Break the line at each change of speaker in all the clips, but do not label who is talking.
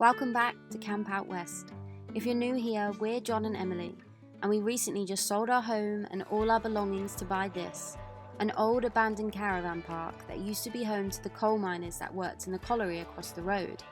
Welcome back to Camp Out West. If you're new here, we're John and Emilie, and we recently just sold our home and all our belongings to buy this, an old abandoned caravan park that used to be home to the coal miners that worked in the colliery across the road.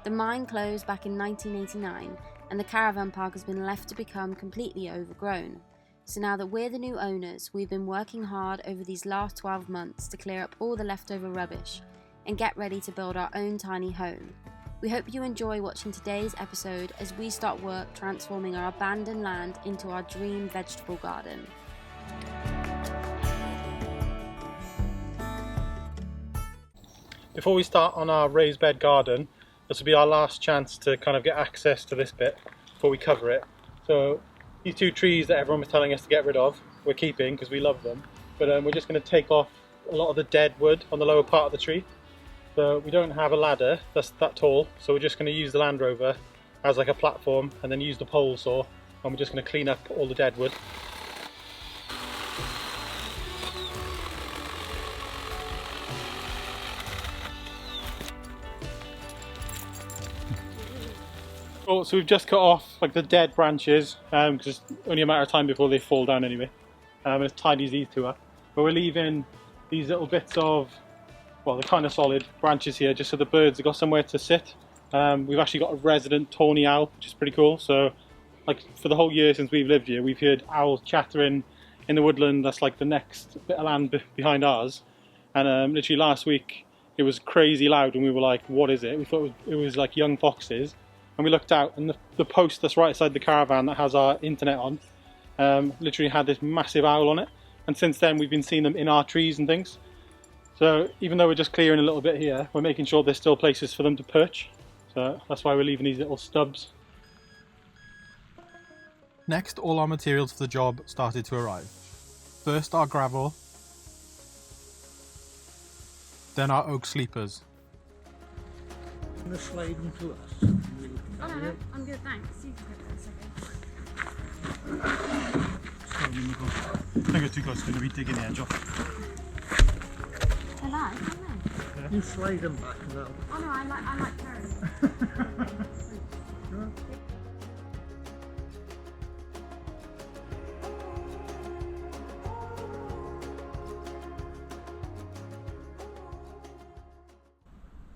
The mine closed back in 1989, and the caravan park has been left to become completely overgrown. So now that we're the new owners, we've been working hard over these last 12 months to clear up all the leftover rubbish and get ready to build our own tiny home. We hope you enjoy watching today's episode as we start work transforming our abandoned land into our dream vegetable garden.
Before we start on our raised bed garden, this will be our last chance to kind of get access to this bit before we cover it. So these two trees that everyone was telling us to get rid of, we're keeping because we love them, but we're just going to take off a lot of the dead wood on the lower part of the tree. So we don't have a ladder that's that tall, so we're just going to use the Land Rover as like a platform and then use the pole saw, and we're just going to clean up all the dead wood. So we've just cut off like the dead branches because it's only a matter of time before they fall down anyway. As tidy as these two are. But we're leaving these little bits of, well, they're kind of solid branches here just so the birds have got somewhere to sit. We've actually got a resident tawny owl, which is pretty cool. So like for the whole year since we've lived here, we've heard owls chattering in the woodland that's like the next bit of land behind ours. And literally last week it was crazy loud and we were like, what is it? We thought it was like young foxes. And we looked out and the post that's right outside the caravan that has our internet on literally had this massive owl on it. And since then we've been seeing them in our trees and things. So even though we're just clearing a little bit here, we're making sure there's still places for them to perch. So that's why we're leaving these little stubs.
Next, all our materials for the job started to arrive. First our gravel, then our oak sleepers.
I'm going to slide them to us.
Oh no, I'm good, thanks. You can get
I think it's too close, it's going to be digging the edge off.
they're live, aren't they?
You slide them back and that'll...
Oh no, I like carrots.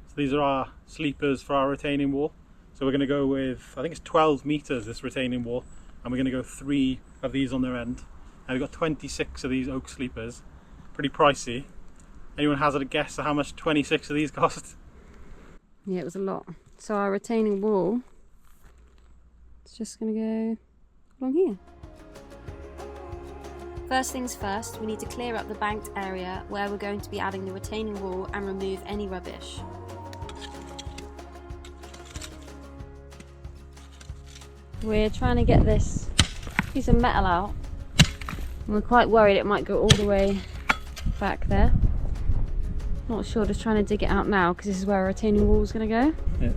So these are our sleepers for our retaining wall. So we're going to go with, I think it's 12 meters this retaining wall, and we're going to go 3 of these on their end. And we've got 26 of these oak sleepers. Pretty pricey. Anyone hazard a guess at how much 26 of these cost?
Yeah, it was a lot. So our retaining wall, it's just going to go along here. First things first, we need to clear up the banked area where we're going to be adding the retaining wall and remove any rubbish. We're trying to get this piece of metal out. And we're quite worried it might go all the way back there. Not sure, just trying to dig it out now because this is where our retaining wall is going to go.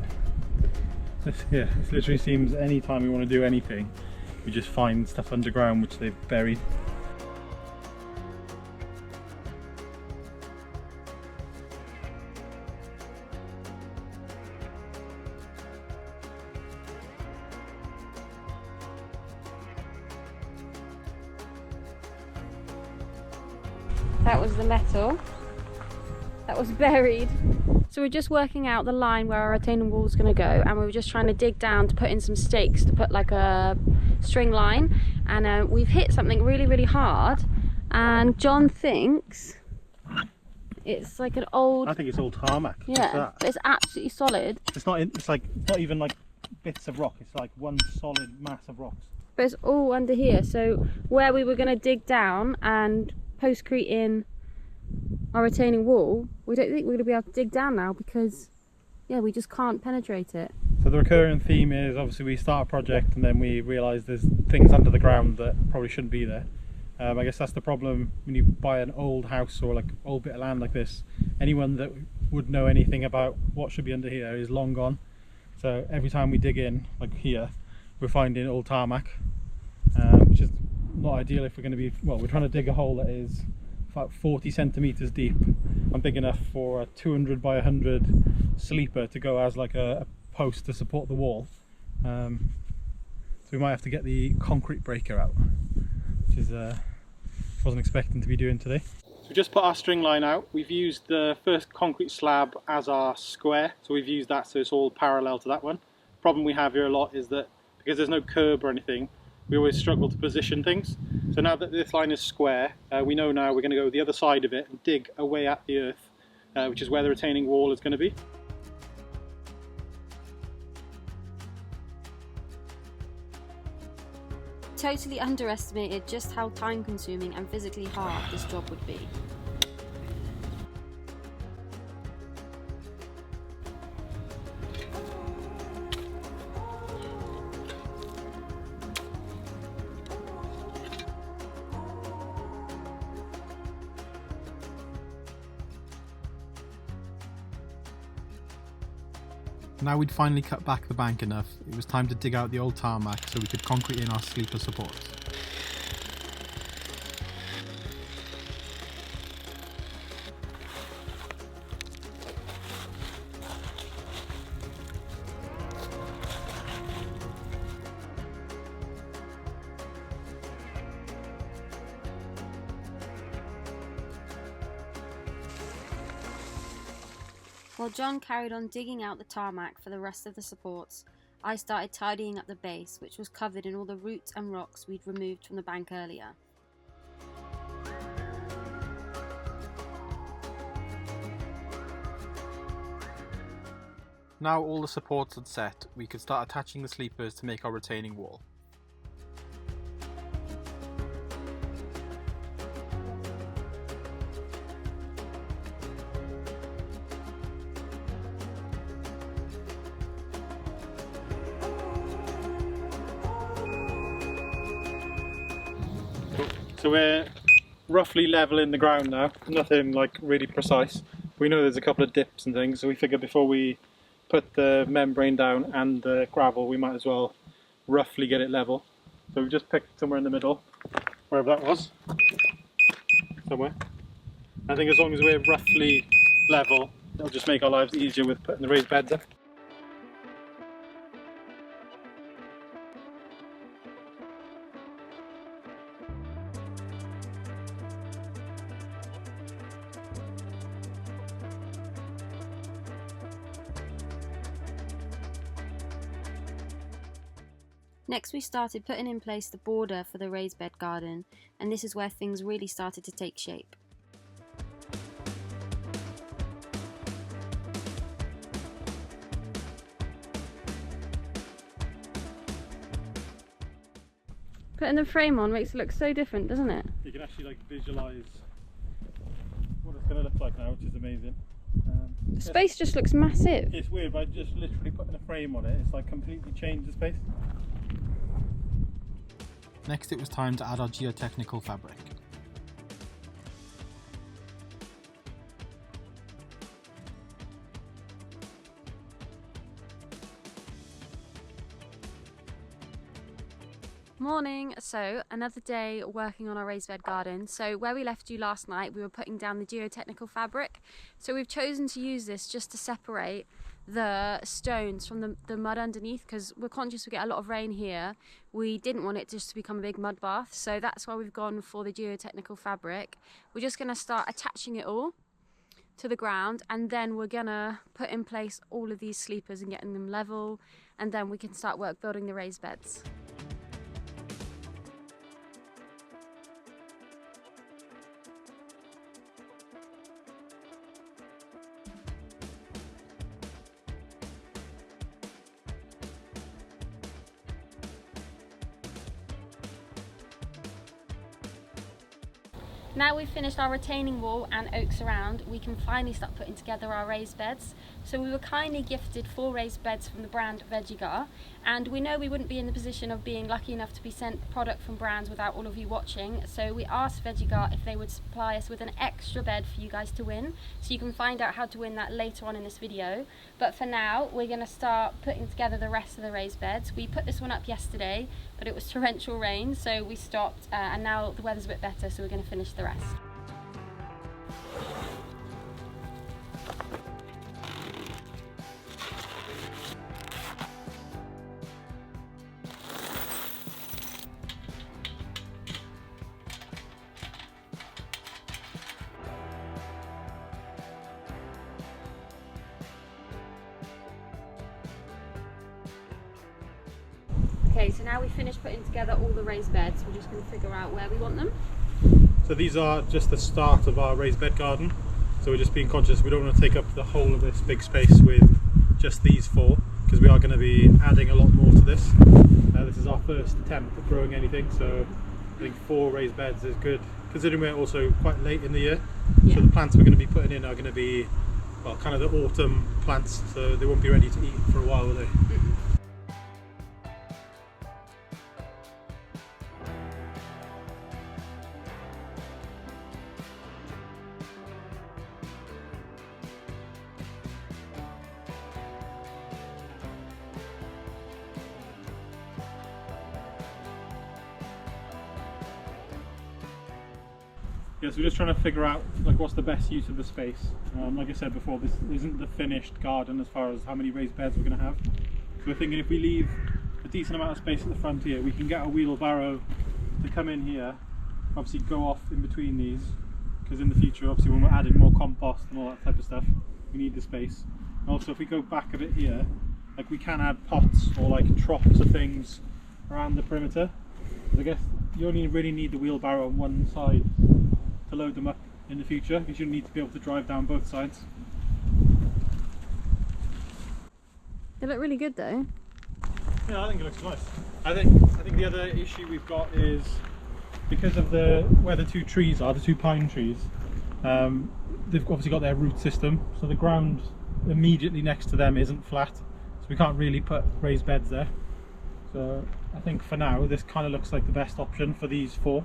Yeah, it literally seems any time we want to do anything, we just find stuff underground which they've buried.
That was the metal that was buried. So we're just working out the line where our retaining wall is going to go, and we were just trying to dig down to put in some stakes to put like a string line, and we've hit something really hard, and John thinks it's like an old...
I think it's old tarmac.
Yeah, but it's absolutely solid.
It's not even like bits of rock, it's like one solid mass of rocks.
But it's all under here, so where we were going to dig down and postcrete in our retaining wall, we don't think we're going to be able to dig down now because, yeah, we just can't penetrate it.
So the recurring theme is obviously we start a project and then we realise there's things under the ground that probably shouldn't be there. I guess that's the problem when you buy an old house or like old bit of land like this. Anyone that would know anything about what should be under here is long gone. So every time we dig in, like here, we're finding old tarmac, which is not ideal if we're going to be, well, we're trying to dig a hole that is about 40 centimeters deep. I'm big enough for a 200 by 100 sleeper to go as like a
posts to support the wall. So we might have to get the concrete breaker out, which is wasn't expecting to be doing today.
So we just put our string line out. We've used the first concrete slab as our square, so we've used that so it's all parallel to that one. Problem we have here a lot is that because there's no curb or anything, we always struggle to position things. So now that this line is square, we know now we're going to go the other side of it and dig away at the earth, which is where the retaining wall is going to be.
Totally underestimated just how time consuming and physically hard this job would be.
Now we'd finally cut back the bank enough, it was time to dig out the old tarmac so we could concrete in our sleeper supports.
While John carried on digging out the tarmac for the rest of the supports, I started tidying up the base, which was covered in all the roots and rocks we'd removed from the bank earlier.
Now all the supports had set, we could start attaching the sleepers to make our retaining wall.
So we're roughly leveling the ground now, nothing like really precise. We know there's a couple of dips and things, so we figured before we put the membrane down and the gravel, we might as well roughly get it level. So we've just picked somewhere in the middle, wherever that was, somewhere. I think as long as we're roughly level, it'll just make our lives easier with putting the raised beds up.
Next we started putting in place the border for the raised bed garden, and this is where things really started to take shape. Putting the frame on makes it look so different, doesn't it?
You can actually like visualise what it's going to look like now, which is amazing.
The space just looks massive.
It's weird, by just literally putting a frame on it, it's like completely changed the space.
Next it was time to add our geotechnical fabric.
Morning, so another day working on our raised bed garden. So where we left you last night, we were putting down the geotechnical fabric. So we've chosen to use this just to separate the stones from the mud underneath, because we're conscious we get a lot of rain here. We didn't want it just to become a big mud bath, so that's why we've gone for the geotechnical fabric. We're just going to start attaching it all to the ground, and then we're going to put in place all of these sleepers and getting them level, and then we can start work building the raised beds. Now we've finished our retaining wall and oaks around, we can finally start putting together our raised beds. So we were kindly gifted 4 raised beds from the brand Vegigar, and we know we wouldn't be in the position of being lucky enough to be sent product from brands without all of you watching. So we asked Vegigar if they would supply us with an extra bed for you guys to win. So you can find out how to win that later on in this video. But for now, we're going to start putting together the rest of the raised beds. We put this one up yesterday, but it was torrential rain, so we stopped, and now the weather's a bit better, so we're going to finish the rest. Okay, so now we've finished putting together all the raised beds, we're just going to figure out where we want them.
So these are just the start of our raised bed garden. So we're just being conscious we don't want to take up the whole of this big space with just these 4, because we are going to be adding a lot more to this. This is our first attempt at growing anything, so I think 4 raised beds is good, considering we're also quite late in the year. Yeah. So the plants we're going to be putting in are going to be, well, kind of the autumn plants, so they won't be ready to eat for a while, will they? Yeah, so we're just trying to figure out like what's the best use of the space. Like I said before, this isn't the finished garden as far as how many raised beds we're going to have. So we're thinking if we leave a decent amount of space at the front here, we can get a wheelbarrow to come in here, obviously go off in between these, because in the future, obviously when we're adding more compost and all that type of stuff, we need the space. And also if we go back a bit here, like we can add pots or like troughs of things around the perimeter. I guess you only really need the wheelbarrow on one side to load them up in the future, because you need to be able to drive down both sides.
They look really good though.
Yeah, I think it looks nice. I think the other issue we've got is because of where the 2 trees are, the 2 pine trees, they've obviously got their root system, so the ground immediately next to them isn't flat, so we can't really put raised beds there. So I think for now this kind of looks like the best option for these 4.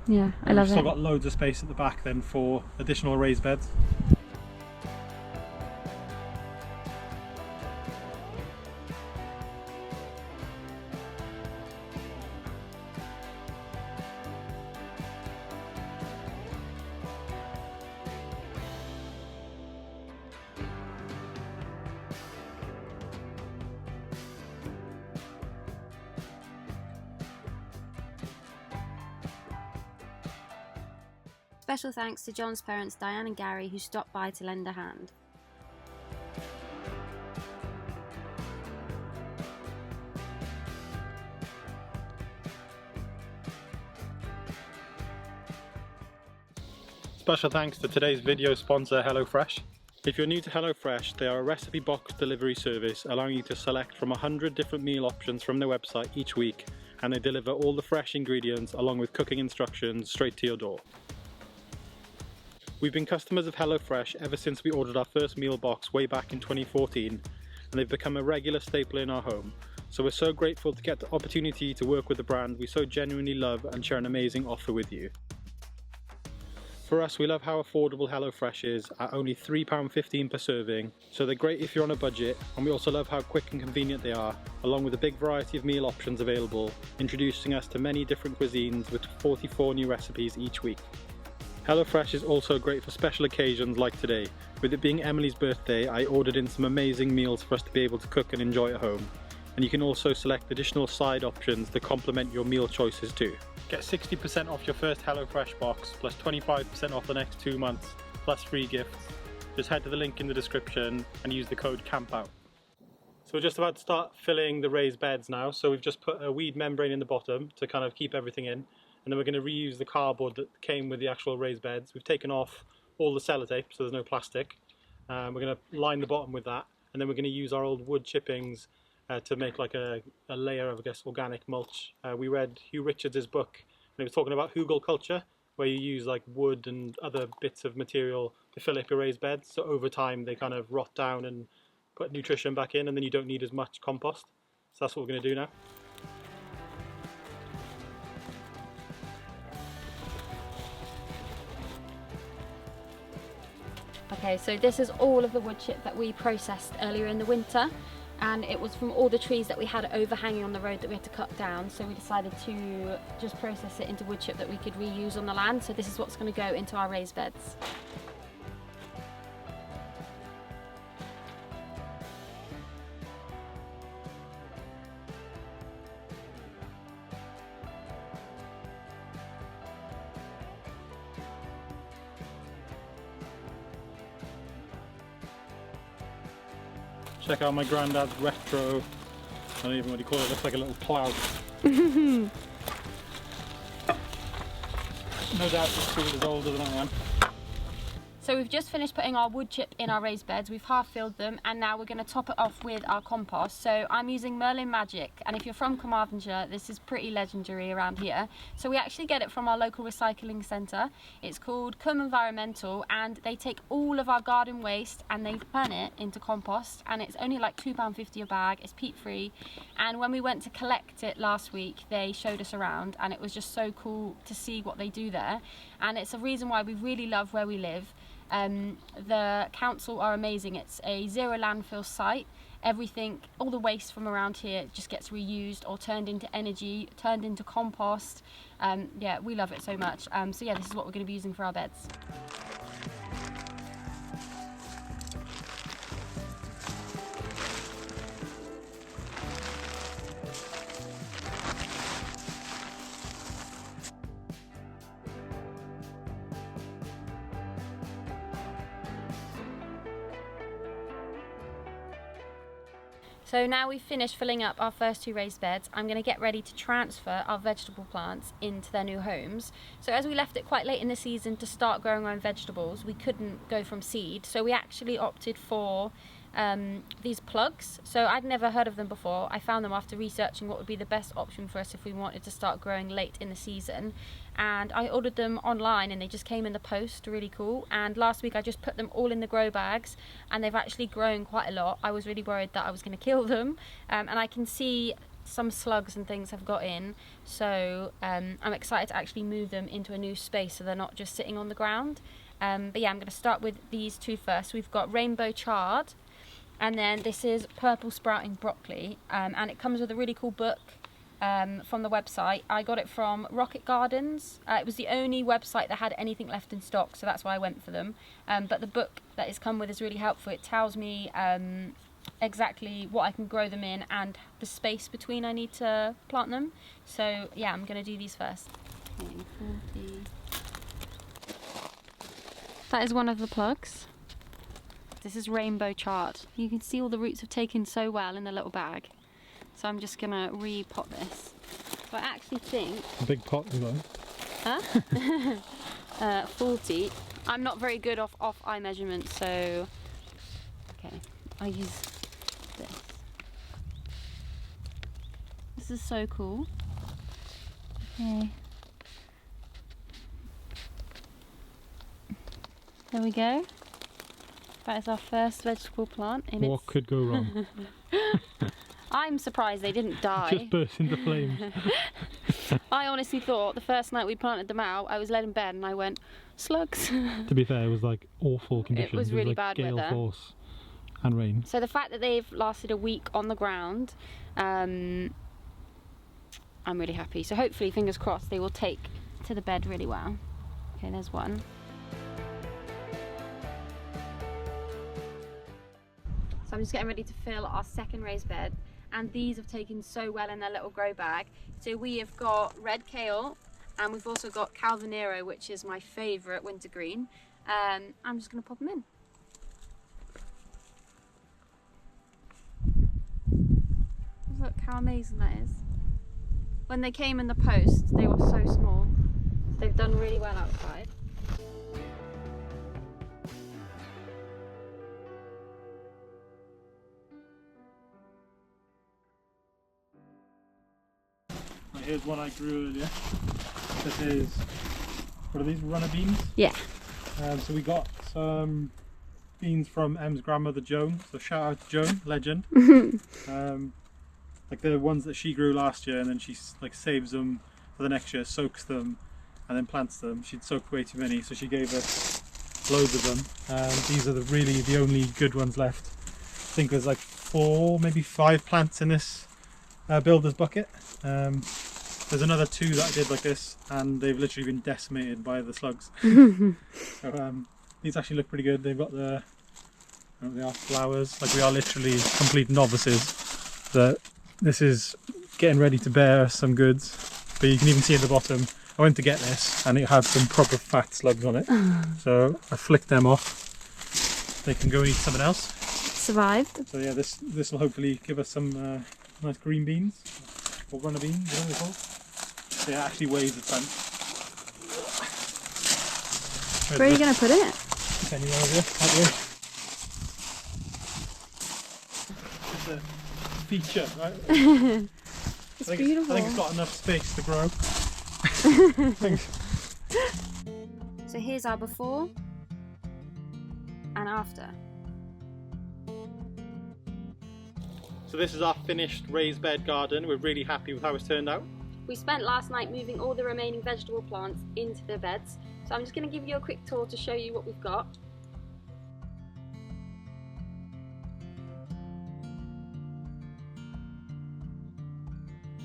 Yeah, I love it.
We've still got loads of space at the back then for additional raised beds.
Special thanks to John's parents Diane and Gary, who stopped by to lend a hand.
Special thanks to today's video sponsor HelloFresh. If you're new to HelloFresh, they are a recipe box delivery service allowing you to select from 100 different meal options from their website each week, and they deliver all the fresh ingredients along with cooking instructions straight to your door. We've been customers of HelloFresh ever since we ordered our first meal box way back in 2014, and they've become a regular staple in our home. So we're so grateful to get the opportunity to work with a brand we so genuinely love and share an amazing offer with you. For us, we love how affordable HelloFresh is at only £3.15 per serving, so they're great if you're on a budget, and we also love how quick and convenient they are, along with a big variety of meal options available, introducing us to many different cuisines with 44 new recipes each week. HelloFresh is also great for special occasions like today. With it being Emilie's birthday, I ordered in some amazing meals for us to be able to cook and enjoy at home. And you can also select additional side options to complement your meal choices too. Get 60% off your first HelloFresh box, plus 25% off the next 2 months, plus free gifts. Just head to the link in the description and use the code CAMPOUT. So we're just about to start filling the raised beds now. So we've just put a weed membrane in the bottom to kind of keep everything in. And then we're going to reuse the cardboard that came with the actual raised beds. We've taken off all the sellotape, so there's no plastic. We're going to line the bottom with that, and then we're going to use our old wood chippings to make like a layer of, I guess, organic mulch. We read Hugh Richards' book, and he was talking about hugel culture, where you use like wood and other bits of material to fill up your raised beds. So over time they kind of rot down and put nutrition back in, and then you don't need as much compost. So that's what we're going to do now.
Okay, so this is all of the wood chip that we processed earlier in the winter, and it was from all the trees that we had overhanging on the road that we had to cut down, so we decided to just process it into wood chip that we could reuse on the land. So this is what's going to go into our raised beds.
Check out my granddad's retro, I don't even know what you call it, it looks like a little plough. No doubt this tool is older than I am.
So we've just finished putting our wood chip in our raised beds. We've half filled them and now we're going to top it off with our compost. So I'm using Merlin Magic, and if you're from Carmarthenshire, this is pretty legendary around here. So we actually get it from our local recycling centre. It's called Come Environmental, and they take all of our garden waste and they turn it into compost, and it's only like £2.50 a bag. It's peat free, and when we went to collect it last week they showed us around and it was just so cool to see what they do there, and it's a reason why we really love where we live. The council are amazing. It's a zero landfill site. Everything, all the waste from around here just gets reused or turned into energy, turned into compost. Yeah, we love it so much. So yeah, this is what we're going to be using for our beds. So now we've finished filling up our first 2 raised beds, I'm going to get ready to transfer our vegetable plants into their new homes. So as we left it quite late in the season to start growing our own vegetables, we couldn't go from seed, so we actually opted for these plugs. So I'd never heard of them before. I found them after researching what would be the best option for us if we wanted to start growing late in the season, and I ordered them online and they just came in the post. Really cool. And last week I just put them all in the grow bags and they've actually grown quite a lot. I was really worried that I was going to kill them, and I can see some slugs and things have got in, so I'm excited to actually move them into a new space so they're not just sitting on the ground. But yeah, I'm going to start with these 2 first. We've got rainbow chard, and then this is purple sprouting broccoli, and it comes with a really cool book from the website. I got it from Rocket Gardens. It was the only website that had anything left in stock, so that's why I went for them. But the book that it's come with is really helpful. It tells me exactly what I can grow them in and the space between I need to plant them. So yeah, I'm going to do these first. Okay, that is one of the plugs. This is rainbow chard. You can see all the roots have taken so well in the little bag. So I'm just gonna repot this. So I actually think...
A big pot you got?
Huh? 40. I'm not very good off eye measurements, so... Okay, I use this. This is so cool. Okay. There we go. That is our first vegetable plant.
What could go wrong?
I'm surprised they didn't die.
Just burst into flames.
I honestly thought the first night we planted them out, I was laid in bed and I went, slugs.
To be fair, it was like awful conditions.
It was really
like
bad
gale
weather.
Force and rain.
So the fact that they've lasted a week on the ground, I'm really happy. So hopefully, fingers crossed, they will take to the bed really well. Okay, there's one. So I'm just getting ready to fill our second raised bed, and these have taken so well in their little grow bag. So we have got red kale, and we've also got Calvinero, which is my favourite wintergreen. I'm just going to pop them in. Look how amazing that is. When they came in the post, they were so small. So they've done really well outside.
Here's one I grew earlier. This is, what are these, runner beans?
Yeah.
So we got some beans from Em's grandmother Joan, so shout out to Joan, legend. Like the ones that she grew last year, and then she like saves them for the next year, soaks them, and then plants them. She'd soaked way too many, so she gave us loads of them. These are the only good ones left. I think there's like 4, maybe 5 plants in this builder's bucket. There's another 2 that I did like this, and they've literally been decimated by the slugs. So these actually look pretty good. They've got the, they are flowers. Like, we are literally complete novices. That this is getting ready to bear some goods. But you can even see at the bottom, I went to get this and it had some proper fat slugs on it. So I flicked them off. They can go and eat something else.
Survived.
So yeah, this will hopefully give us some nice green beans.
or runner beans, whatever they're called. They actually weighs a ton.
Where are you going to put it?
Just anywhere over here, out the way. It's a feature, right?
It's beautiful.
I think it's got enough space to grow.
So here's our before and after.
So this is our finished raised bed garden. We're really happy with how it's turned out.
We spent last night moving all the remaining vegetable plants into the beds. So I'm just going to give you a quick tour to show you what we've got.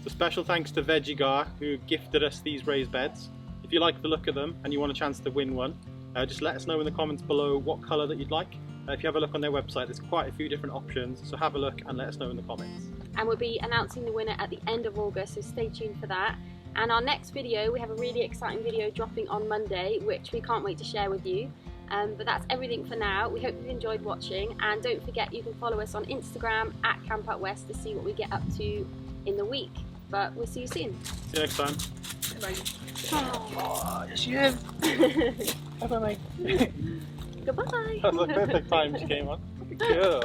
So special thanks to Vegigar who gifted us these raised beds. If you like the look of them and you want a chance to win one, just let us know in the comments below what colour that you'd like. If you have a look on their website, there's quite a few different options, so have a look and let us know in the comments.
And we'll be announcing the winner at the end of August, so stay tuned for that. And our next video, we have a really exciting video dropping on Monday, which we can't wait to share with you. But that's everything for now. We hope you've enjoyed watching, and don't forget you can follow us on Instagram at CampoutWest to see what we get up to in the week. But we'll see you soon.
See you next time.
Bye.
Oh, yes you have. Bye bye mate.
Goodbye.
That was the perfect time she came on. Good girl.